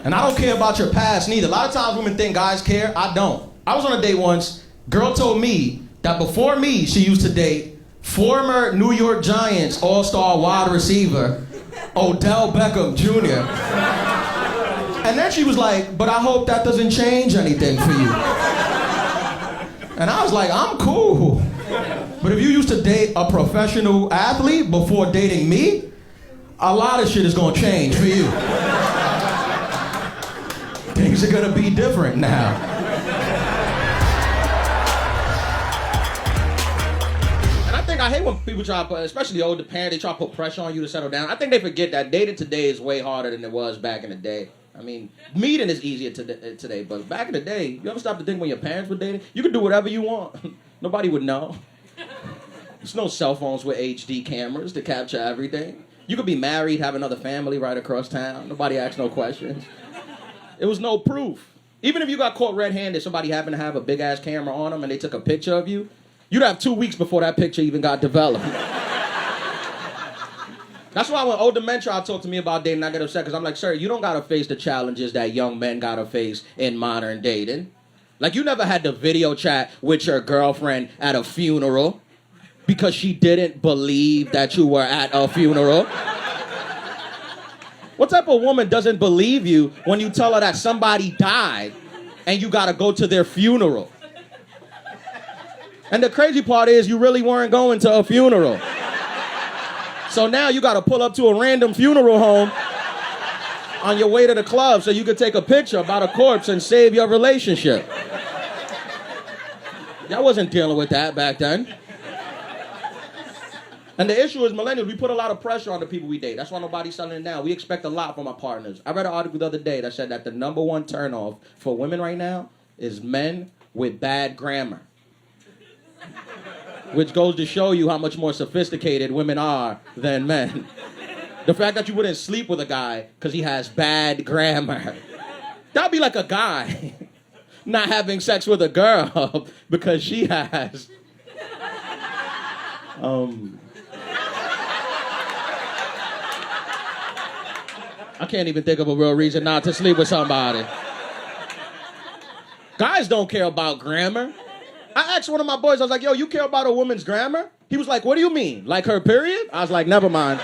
And I don't care about your past neither. A lot of times women think guys care. I don't. I was on a date once. Girl told me that before me, she used to date former New York Giants all-star wide receiver, Odell Beckham Jr. And then she was like, but I hope that doesn't change anything for you. And I was like, I'm cool. But if you used to date a professional athlete before dating me, a lot of shit is gonna change for you. Things are gonna be different now. And I think I hate when people try to put, especially older parents, they try to put pressure on you to settle down. I think they forget that dating today is way harder than it was back in the day. I mean, meeting is easier today, but back in the day, you ever stop to think when your parents were dating? You could do whatever you want. Nobody would know. There's no cell phones with HD cameras to capture everything. You could be married, have another family right across town. Nobody asks no questions. It was no proof. Even if you got caught red-handed, somebody happened to have a big-ass camera on them and they took a picture of you, you'd have 2 weeks before that picture even got developed. That's why when older men try to talk to me about dating, I get upset because I'm like, sir, you don't got to face the challenges that young men got to face in modern dating. Like, you never had to video chat with your girlfriend at a funeral because she didn't believe that you were at a funeral. What type of woman doesn't believe you when you tell her that somebody died and you gotta go to their funeral? And the crazy part is you really weren't going to a funeral. So now you gotta pull up to a random funeral home on your way to the club so you can take a picture about a corpse and save your relationship. Y'all wasn't dealing with that back then. And the issue is millennials, we put a lot of pressure on the people we date. That's why nobody's settling it down. We expect a lot from our partners. I read an article the other day that said that the #1 turnoff for women right now is men with bad grammar. Which goes to show you how much more sophisticated women are than men. The fact that you wouldn't sleep with a guy because he has bad grammar. That'd be like a guy not having sex with a girl because she has... I can't even think of a real reason not to sleep with somebody. Guys don't care about grammar. I asked one of my boys, I was like, yo, you care about a woman's grammar? He was like, what do you mean? Like her period? I was like, never mind.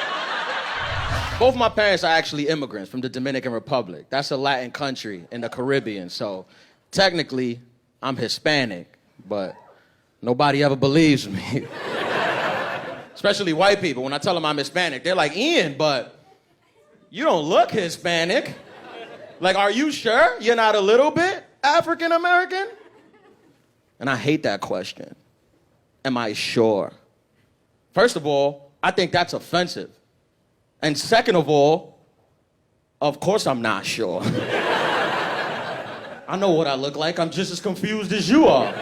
Both my parents are actually immigrants from the Dominican Republic. That's a Latin country in the Caribbean. So technically, I'm Hispanic, but nobody ever believes me. Especially white people. When I tell them I'm Hispanic, they're like, Ian, but you don't look Hispanic. Like, are you sure you're not a little bit African American? And I hate that question. Am I sure? First of all, I think that's offensive. And second of all, of course I'm not sure. I know what I look like. I'm just as confused as you are.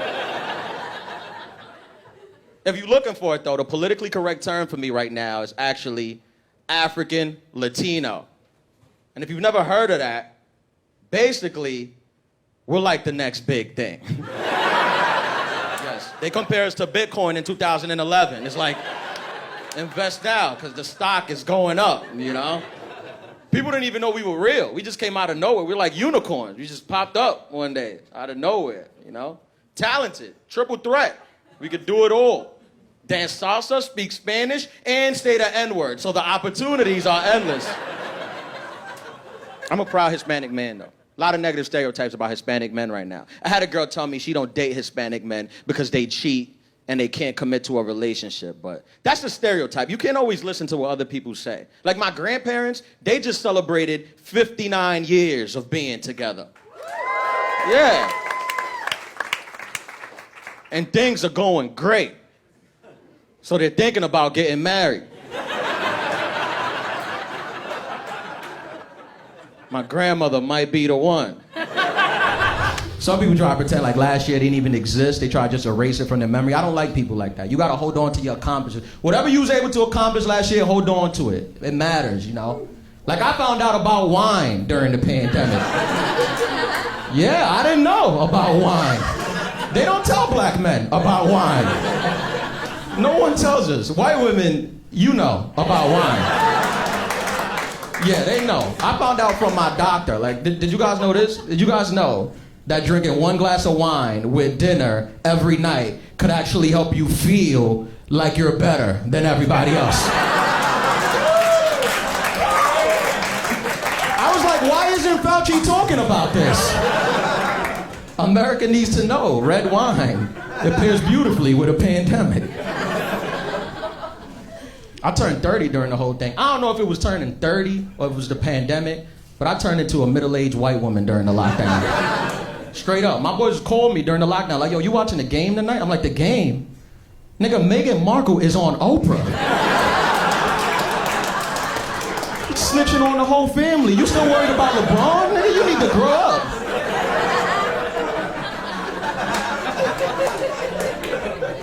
If you're looking for it, though, the politically correct term for me right now is actually African Latino. And if you've never heard of that, basically, we're like the next big thing. Yes, they compare us to Bitcoin in 2011. It's like, invest now, because the stock is going up, you know? People didn't even know we were real. We just came out of nowhere. We were like unicorns. We just popped up one day, out of nowhere, you know? Talented, triple threat. We could do it all. Dance salsa, speak Spanish, and say the N-word. So the opportunities are endless. I'm a proud Hispanic man, though. A lot of negative stereotypes about Hispanic men right now. I had a girl tell me she don't date Hispanic men because they cheat and they can't commit to a relationship. But that's the stereotype. You can't always listen to what other people say. Like my grandparents, they just celebrated 59 years of being together. Yeah. And things are going great. So they're thinking about getting married. My grandmother might be the one. Some people try to pretend like last year didn't even exist. They try to just erase it from their memory. I don't like people like that. You gotta hold on to your accomplishments. Whatever you was able to accomplish last year, hold on to it. It matters, you know? Like I found out about wine during the pandemic. Yeah, I didn't know about wine. They don't tell black men about wine. No one tells us. White women, you know about wine. Yeah, they know. I found out from my doctor. Like, did you guys know this? Did you guys know that drinking 1 glass of wine with dinner every night could actually help you feel like you're better than everybody else? I was like, why isn't Fauci talking about this? America needs to know red wine. It pairs beautifully with a pandemic. I turned 30 during the whole thing. I don't know if it was turning 30 or if it was the pandemic, but I turned into a middle-aged white woman during the lockdown. Straight up. My boys called me during the lockdown, like, yo, you watching the game tonight? I'm like, the game? Nigga, Meghan Markle is on Oprah. Snitching on the whole family. You still worried about LeBron? Nigga, you need to grow up.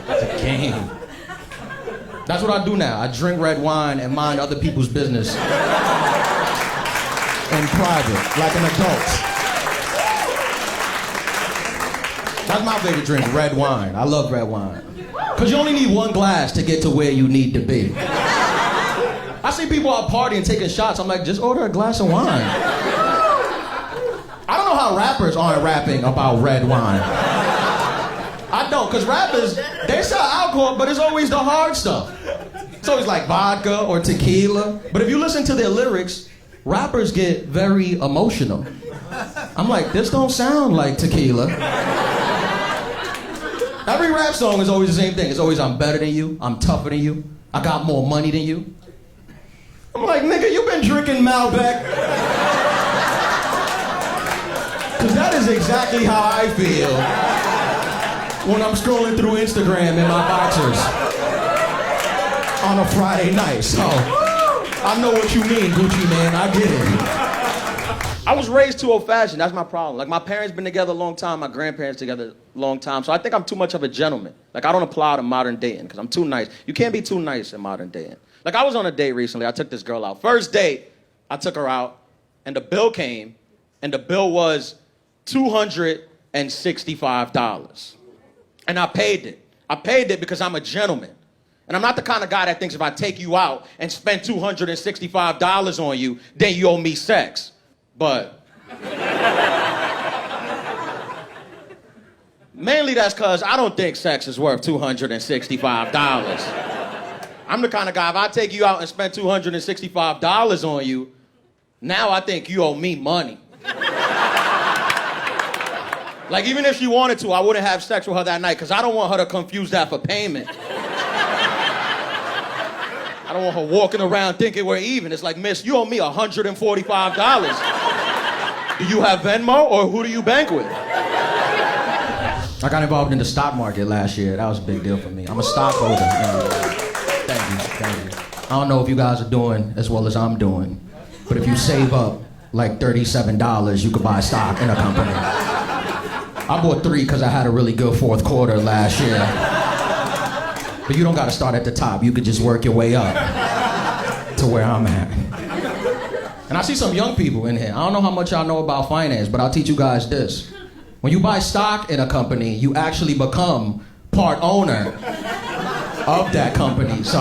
The game. That's what I do now. I drink red wine and mind other people's business in private, like an adult. That's my favorite drink, red wine. I love red wine. Because you only need 1 glass to get to where you need to be. I see people out partying, taking shots. I'm like, just order a glass of wine. I don't know how rappers aren't rapping about red wine. I don't, because rappers, they sell alcohol, but it's always the hard stuff. It's always like vodka or tequila. But if you listen to their lyrics, rappers get very emotional. I'm like, this don't sound like tequila. Every rap song is always the same thing. It's always, I'm better than you, I'm tougher than you, I got more money than you. I'm like, nigga, you been drinking Malbec. Because that is exactly how I feel when I'm scrolling through Instagram in my boxers on a Friday night. So, I know what you mean, Gucci man, I get it. I was raised too old-fashioned, that's my problem. Like, my parents been together a long time, my grandparents together a long time, so I think I'm too much of a gentleman. Like, I don't apply to modern dating, because I'm too nice. You can't be too nice in modern dating. Like, I was on a date recently, I took this girl out. First date, I took her out, and the bill came, and the bill was $265. And I paid it. I paid it because I'm a gentleman. And I'm not the kind of guy that thinks if I take you out and spend $265 on you, then you owe me sex. But mainly that's because I don't think sex is worth $265. I'm the kind of guy, if I take you out and spend $265 on you, now I think you owe me money. Like, even if she wanted to, I wouldn't have sex with her that night, because I don't want her to confuse that for payment. I don't want her walking around thinking we're even. It's like, miss, you owe me $145. Do you have Venmo, or who do you bank with? I got involved in the stock market last year. That was a big deal for me. I'm a stockholder. Thank you. I don't know if you guys are doing as well as I'm doing, but if you save up like $37, you could buy stock in a company. I bought 3 because I had a really good fourth quarter last year. But you don't got to start at the top. You could just work your way up to where I'm at. And I see some young people in here. I don't know how much y'all know about finance, but I'll teach you guys this. When you buy stock in a company, you actually become part owner of that company. So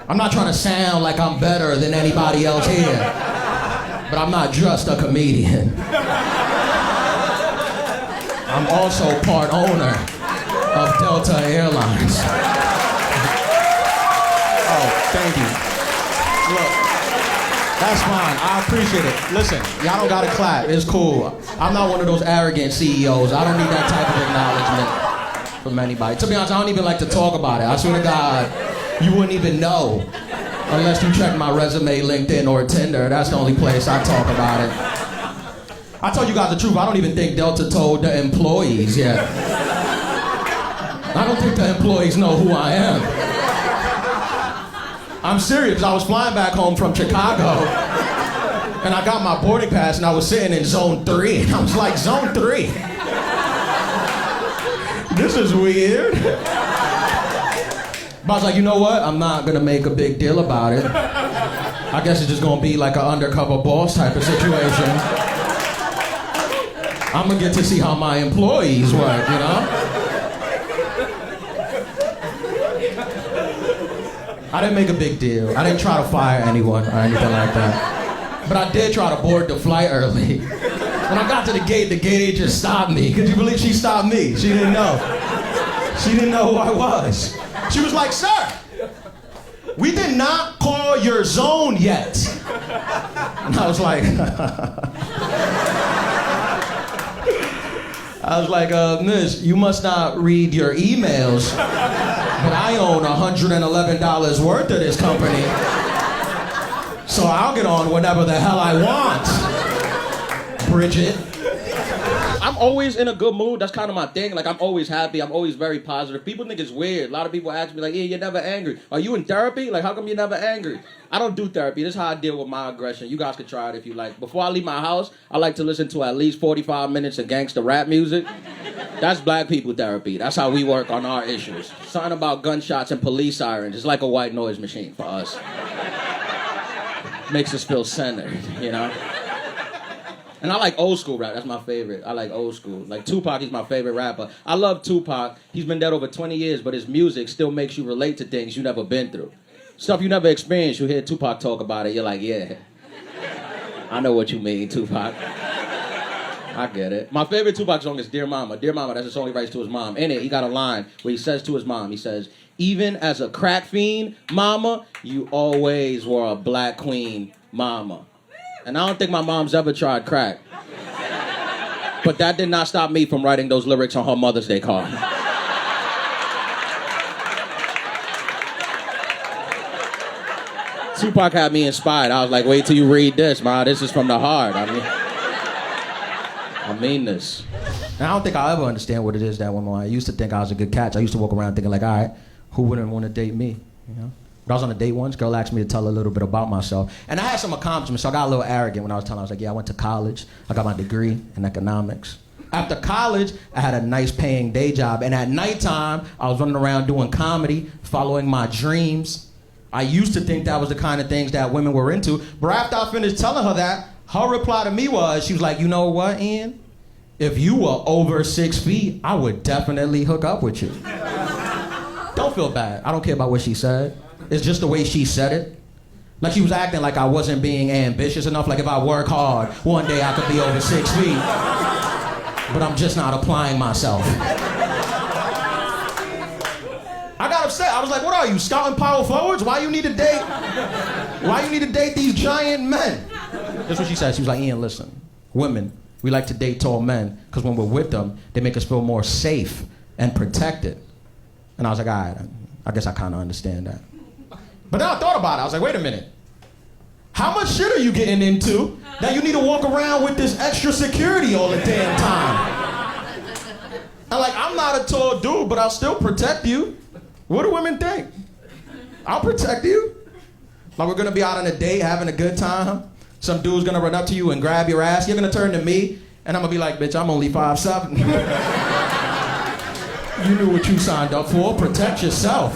I'm not trying to sound like I'm better than anybody else here, but I'm not just a comedian. I'm also part owner of Delta Airlines. Oh, thank you. Look, that's fine. I appreciate it. Listen, y'all don't gotta clap. It's cool. I'm not one of those arrogant CEOs. I don't need that type of acknowledgement from anybody. To be honest, I don't even like to talk about it. I swear to God, you wouldn't even know unless you check my resume, LinkedIn, or Tinder. That's the only place I talk about it. I tell you guys the truth, I don't even think Delta told the employees yet. I don't think the employees know who I am. I'm serious, I was flying back home from Chicago, and I got my boarding pass, and I was sitting in zone 3. I was like, zone 3? This is weird. But I was like, you know what? I'm not gonna make a big deal about it. I guess it's just gonna be like an undercover boss type of situation. I'm gonna get to see how my employees work, you know? I didn't make a big deal. I didn't try to fire anyone or anything like that. But I did try to board the flight early. When I got to the gate agent stopped me. Could you believe she stopped me? She didn't know. She didn't know who I was. She was like, sir, we did not call your zone yet. And I was like, miss, you must not read your emails, but I own $111 worth of this company, so I'll get on whatever the hell I want, Bridget. I'm always in a good mood. That's kind of my thing. Like, I'm always happy. I'm always very positive. People think it's weird. A lot of people ask me, like, yeah, you're never angry. Are you in therapy? Like, how come you're never angry? I don't do therapy. This is how I deal with my aggression. You guys can try it if you like. Before I leave my house, I like to listen to at least 45 minutes of gangster rap music. That's black people therapy. That's how we work on our issues. Something about gunshots and police sirens. It's like a white noise machine for us. Makes us feel centered, you know? And I like old school rap. That's my favorite. I like old school. Like Tupac, he's my favorite rapper. I love Tupac. He's been dead over 20 years, but his music still makes you relate to things you never been through. Stuff you never experienced. You hear Tupac talk about it. You're like, yeah. I know what you mean, Tupac. I get it. My favorite Tupac song is Dear Mama. Dear Mama, that's the song he writes to his mom. In it, he got a line where he says to his mom, he says, even as a crack fiend, mama, you always were a black queen, mama. And I don't think my mom's ever tried crack. But that did not stop me from writing those lyrics on her Mother's Day card. Tupac had me inspired. I was like, wait till you read this, ma. This is from the heart. I mean this. And I don't think I'll ever understand what it is that woman. I used to think I was a good catch. I used to walk around thinking like, all right, who wouldn't want to date me? You know? But I was on a date once, girl asked me to tell her a little bit about myself. And I had some accomplishments, so I got a little arrogant when I was telling her. I was like, yeah, I went to college. I got my degree in economics. After college, I had a nice paying day job. And at nighttime, I was running around doing comedy, following my dreams. I used to think that was the kind of things that women were into. But after I finished telling her that, her reply to me was, she was like, you know what, Ian? If you were over 6 feet, I would definitely hook up with you. Don't feel bad. I don't care about what she said. It's just the way she said it. Like she was acting like I wasn't being ambitious enough. Like if I work hard, one day I could be over 6 feet. But I'm just not applying myself. I got upset. I was like, what are you, scouting power forwards? Why you need to date these giant men? That's what she said. She was like, Ian, listen, women, we like to date tall men because when we're with them, they make us feel more safe and protected. And I was like, all right, I guess I kind of understand that. But then I thought about it. I was like, wait a minute. How much shit are you getting into that you need to walk around with this extra security all the damn time? And like, I'm not a tall dude, but I'll still protect you. What do women think? I'll protect you. Like we're gonna be out on a date, having a good time. Some dude's gonna run up to you and grab your ass. You're gonna turn to me, and I'm gonna be like, bitch, I'm only 5'7". You knew what you signed up for. Protect yourself.